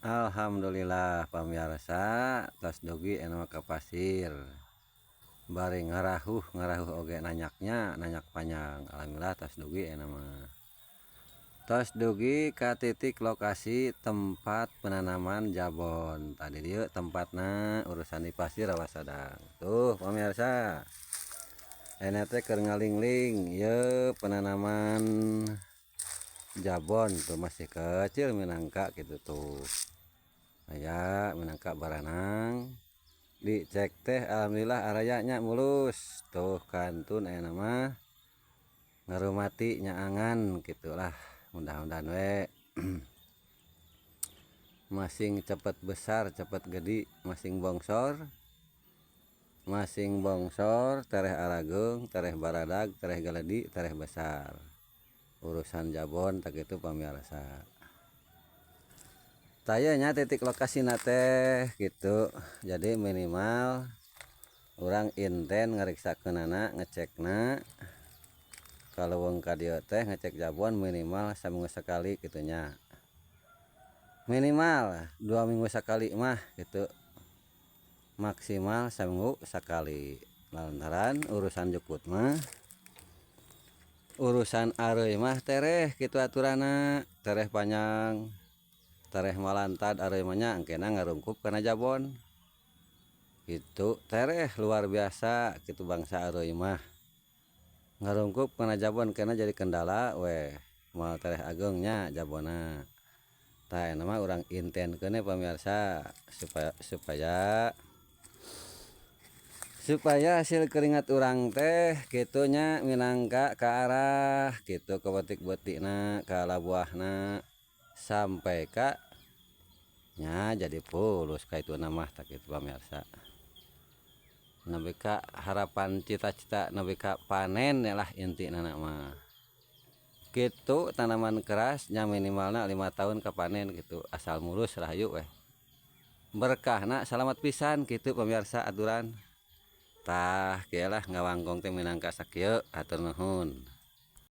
Alhamdulillah pamirsa tos dugi anu ka pasir bari ngarahuh oge nanyak panjang. Alhamdulillah tos dugi anu mah tos dugi ka titik lokasi tempat penanaman jabon. Tadi dieu tempatna urusan di pasir awas sadang tuh pamirsa ene teh keur ngalingling ieu penanaman jabon tuh masih kecil minangka gitu tuh aya minangka baranang dicek teh alhamdulillah arayanya mulus tuh kantun aya nama ngarumati nyaangan gitulah mudah-mudahan we masing cepet besar cepet gede masing bongsor tereh aragung tereh baradag tereh galedi tereh besar urusan jabon tak itu pamirsa tayanya titik lokasi nate gitu jadi minimal orang inten ngariksakeunana ngecekna kalau wong ka dieu teh ngecek jabon minimal saminggu sekali gitunya minimal 2 minggu sekali mah gitu maksimal saminggu sekali lantaran urusan jukut mah urusan areuy mah tereh gitu aturana tereh panjang tereh malantad areuy mah nya engkena ngarungkup kana jabon gitu tereh luar biasa gitu bangsa areuy mah ngarungkup kana jabon kena jadi kendala we moal tereh agengnya jabona tah eta mah urang intenkeun pamirsa supaya hasil keringat urang teh gitunya minangka ke arah gitu ke betik-betikna ke buahna sampai ka nya jadi pulus ka itu nama tak itu pamirsa nepi ka harapan cita-cita nepi ka panen lah intina mah gitu tanaman keras nya minimalna 5 tahun ka panen gitu asal mulus rahayu weh berkahna selamat pisan gitu pamirsa aturan tah kieu lah ngawangkong teh minangka sakieu atur nuhun.